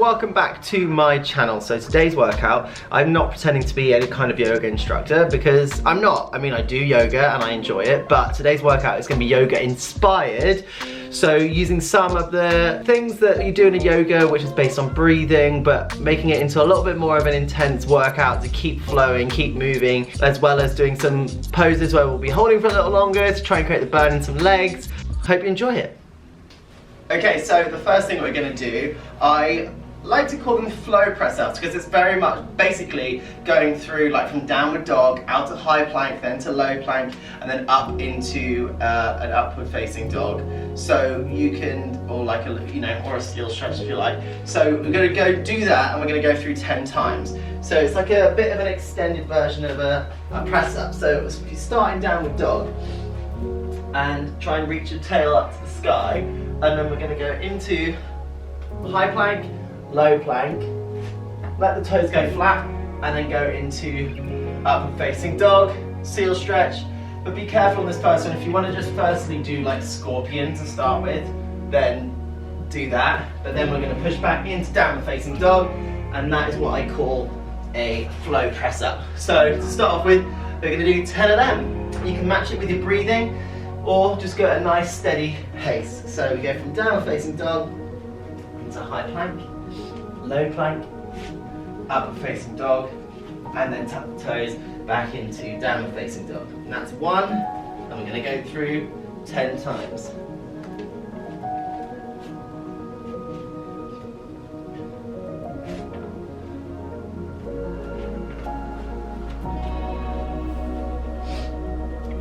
welcome back to my channel. So today's workout, I'm not pretending to be any kind of yoga instructor because I'm not. I mean, I do yoga and I enjoy it, but today's workout is going to be yoga inspired. So using some of the things that you do in a yoga, which is based on breathing, but making it into a little bit more of an intense workout to keep flowing, keep moving, as well as doing some poses where we'll be holding for a little longer to try and create the burn in some legs. Hope you enjoy it. Okay, so the first thing we're going to do, I like to call them flow press ups because it's very much basically going through like from downward dog out to high plank, then to low plank, and then up into an upward facing dog. So you can, or like a, you know, or a skill stretch if you like. So we're going to go do that and we're going to go through 10 times. So it's like a bit of an extended version of a press up. So if you start in downward dog and try and reach your tail up to the sky, and then we're going to go into high plank, low plank, let the toes go flat, and then go into upward facing dog, seal stretch. But be careful on this first one. If you want to just firstly do like scorpion to start with, then do that. But then we're going to push back into downward facing dog, and that is what I call a flow press up. So to start off with, we're going to do 10 of them. You can match it with your breathing, or just go at a nice steady pace. So we go from downward facing dog into high plank, low plank, upward facing dog, and then tuck the toes back into downward facing dog. And that's 1, and we're going to go through 10 times.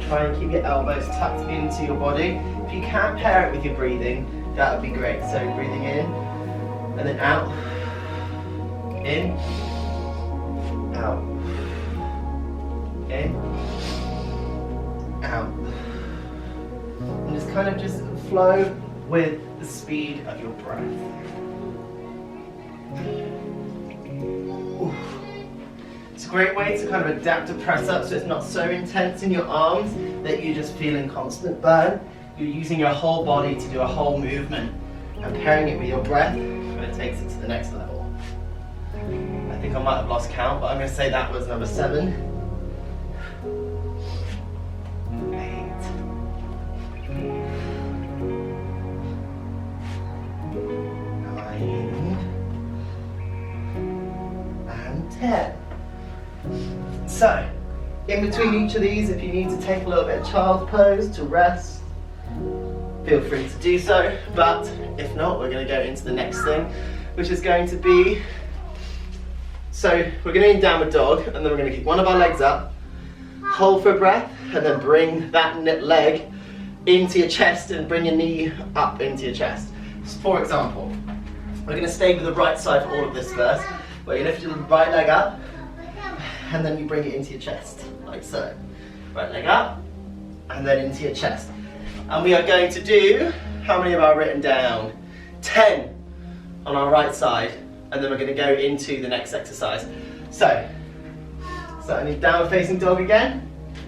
Try and keep your elbows tucked into your body. If you can't pair it with your breathing, that would be great. So breathing in, and then out, in, out, in, out. And just kind of just flow with the speed of your breath. Ooh. It's a great way to kind of adapt a press up so it's not so intense in your arms that you're just feeling constant burn. You're using your whole body to do a whole movement, and pairing it with your breath kind of takes it to the next level. I think I might have lost count, but I'm going to say that was number 7. 8. 9. And 10. So, in between each of these, if you need to take a little bit of child's pose to rest, feel free to do so. But if not, we're going to go into the next thing, which is going to be, so we're going to be in downward dog, and then we're going to keep one of our legs up, hold for a breath, and then bring that leg into your chest and bring your knee up into your chest. So for example, we're going to stay with the right side for all of this first, where you lift your right leg up, and then you bring it into your chest, like so. Right leg up, and then into your chest. And we are going to do, how many have I written down? 10 on our right side, and then we're going to go into the next exercise. So starting in downward facing dog again,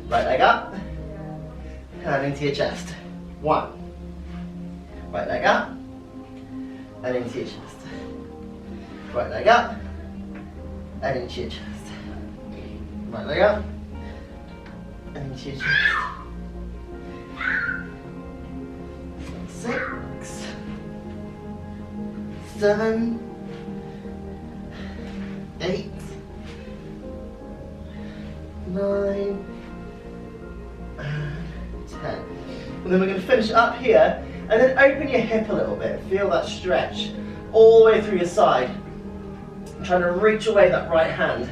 right leg up, and into your chest. 1. Right leg up, and into your chest. Right leg up, and into your chest. Right leg up, and into your chest. 6, 7, 8, 9, and 10. And then we're going to finish up here, and then open your hip a little bit. Feel that stretch all the way through your side. I'm trying to reach away that right hand.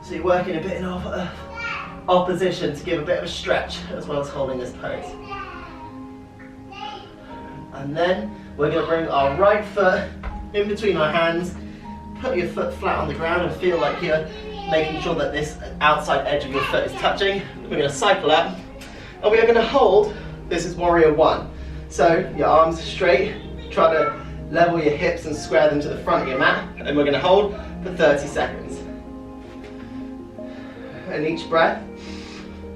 So you're working a bit in opposition to give a bit of a stretch as well as holding this pose. And then we're going to bring our right foot in between our hands, put your foot flat on the ground and feel like you're making sure that this outside edge of your foot is touching. We're going to cycle up, and we are going to hold, this is warrior 1. So your arms are straight, try to level your hips and square them to the front of your mat, and we're going to hold for 30 seconds. And each breath,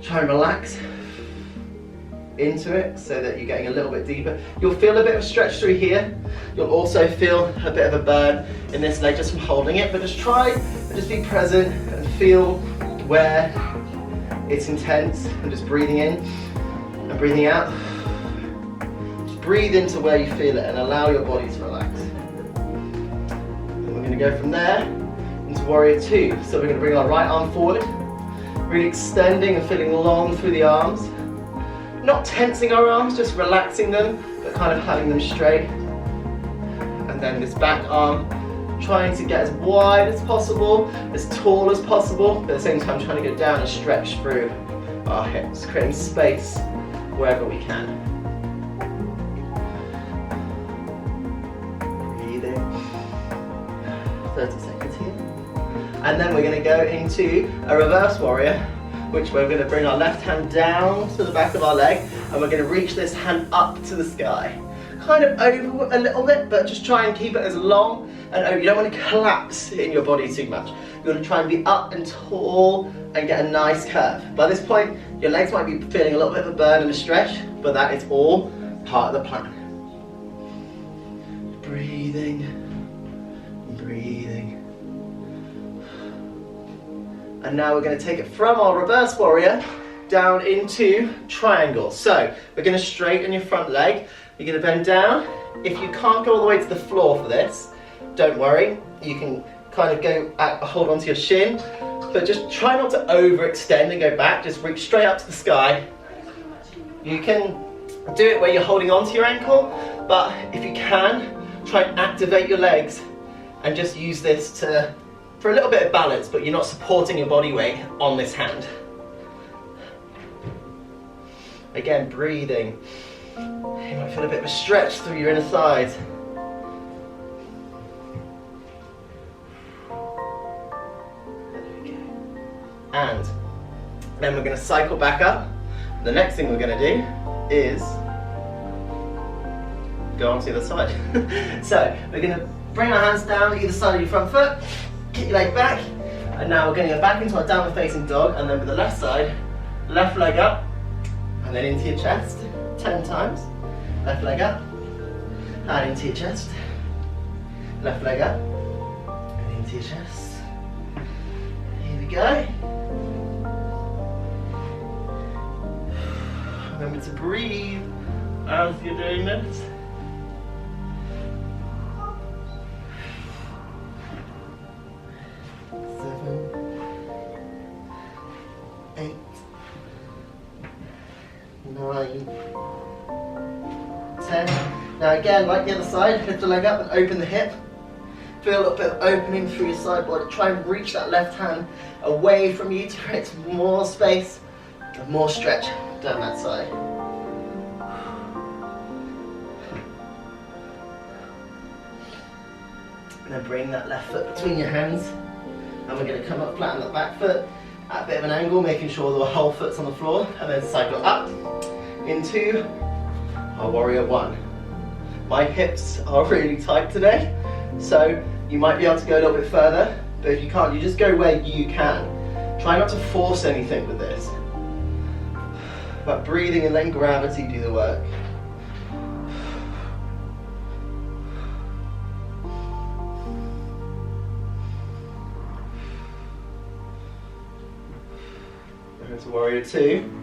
try and relax into it so that you're getting a little bit deeper. You'll feel a bit of a stretch through here. You'll also feel a bit of a burn in this leg just from holding it, but just try and just be present and feel where it's intense and just breathing in and breathing out. Just breathe into where you feel it and allow your body to relax. And we're going to go from there into warrior two. So we're going to bring our right arm forward, really extending and feeling long through the arms. Not tensing our arms, just relaxing them, but kind of having them straight. And then this back arm, trying to get as wide as possible, as tall as possible, but at the same time trying to get down and stretch through our hips, creating space wherever we can. Breathing. 30 seconds here. And then we're going to go into a reverse warrior, which we're going to bring our left hand down to the back of our leg, and we're going to reach this hand up to the sky. Kind of over a little bit, but just try and keep it as long and over. You don't want to collapse in your body too much. You want to try and be up and tall and get a nice curve. By this point, your legs might be feeling a little bit of a burn and a stretch, but that is all part of the plan. Breathing, breathing. And now we're going to take it from our reverse warrior down into triangle. So we're going to straighten your front leg. You're going to bend down. If you can't go all the way to the floor for this, don't worry. You can kind of go hold onto your shin, but just try not to overextend and go back. Just reach straight up to the sky. You can do it where you're holding onto your ankle, but if you can, try and activate your legs and just use this for a little bit of balance, but you're not supporting your body weight on this hand. Again, breathing. You might feel a bit of a stretch through your inner thighs. There we go. And then we're going to cycle back up. The next thing we're going to do is go on to the other side. So we're going to bring our hands down either side of your front foot, kick your leg back, and now we're going to go back into our downward facing dog, and then with the left side, left leg up, and then into your chest, 10 times. Left leg up, and into your chest. Left leg up, and into your chest. Here we go. Remember to breathe as you're doing this. Now again, like the other side, lift the leg up and open the hip. Feel a little bit of opening through your side body. Try and reach that left hand away from you to create some more space and more stretch down that side. And then bring that left foot between your hands, and we're going to come up flat on that back foot at a bit of an angle, making sure the whole foot's on the floor, and then cycle up into our warrior one. My hips are really tight today, so you might be able to go a little bit further, but if you can't, you just go where you can. Try not to force anything with this, but breathing and letting gravity do the work. Into warrior two.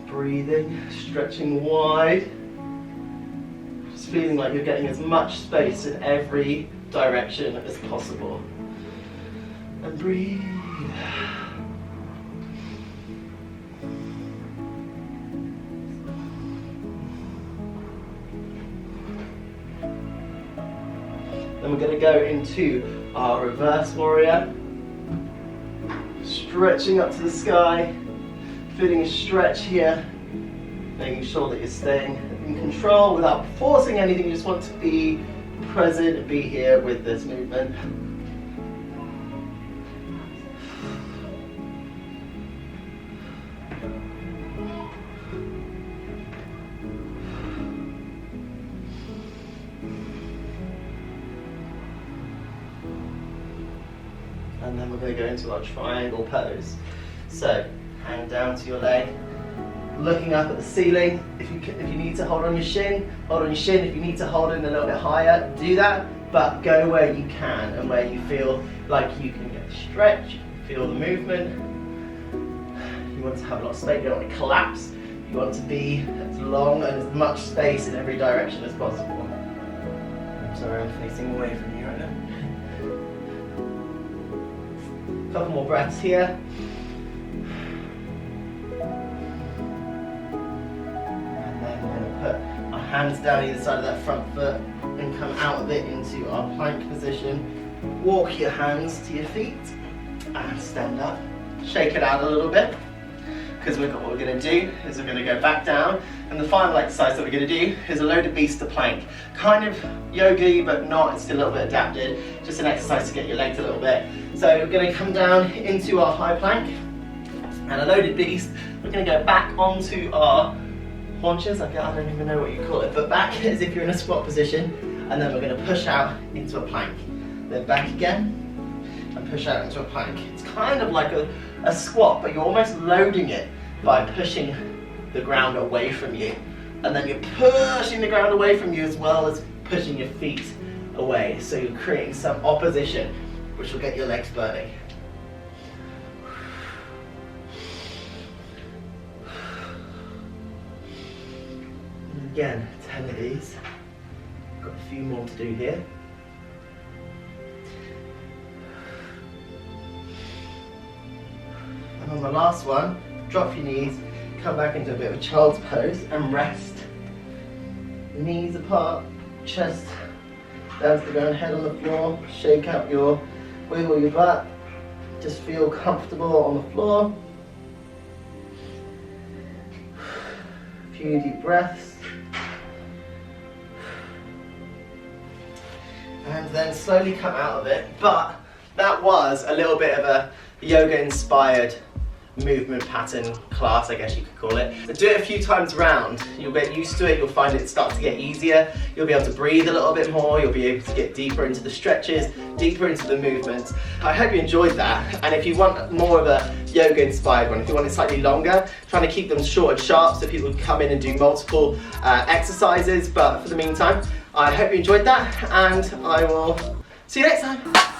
Breathing, stretching wide. Just feeling like you're getting as much space in every direction as possible. And breathe. Then we're going to go into our reverse warrior. Stretching up to the sky, feeling a stretch here, making sure that you're staying in control without forcing anything. You just want to be present and be here with this movement. And then we're going to go into our triangle pose. So hang down to your leg, looking up at the ceiling. If you need to hold on your shin, hold on your shin. If you need to hold it a little bit higher, do that, but go where you can and where you feel like you can get the stretch, you can feel the movement. You want to have a lot of space, you don't want to collapse. You want to be as long and as much space in every direction as possible. I'm sorry, I'm facing away from you right now. A couple more breaths here. And then we're going to put our hands down either side of that front foot and come out of it into our plank position. Walk your hands to your feet and stand up. Shake it out a little bit, because what we're going to do is we're going to go back down, and the final exercise that we're going to do is a loaded beast to plank. Kind of yogi, but not, it's still a little bit adapted, just an exercise to get your legs a little bit. So we're going to come down into our high plank, and a loaded beast, we're going to go back onto our haunches, I don't even know what you call it, but back as if you're in a squat position, and then we're going to push out into a plank. Then back again, and push out into a plank. It's kind of like a squat, but you're almost loading it by pushing the ground away from you. And then you're pushing the ground away from you as well as pushing your feet away. So you're creating some opposition, which will get your legs burning. And again, 10 of these. Got a few more to do here. And on the last one, drop your knees, come back into a bit of a child's pose and rest. Knees apart, chest down to the ground, head on the floor, shake out wiggle your butt. Just feel comfortable on the floor. A few deep breaths. And then slowly come out of it. But that was a little bit of a yoga inspired movement pattern class, I guess you could call it. So do it a few times around, you'll get used to it, you'll find it starts to get easier, you'll be able to breathe a little bit more, you'll be able to get deeper into the stretches, deeper into the movements. I hope you enjoyed that, and if you want more of a yoga inspired one, if you want it slightly longer, trying to keep them short and sharp so people can come in and do multiple exercises, but for the meantime, I hope you enjoyed that, and I will see you next time.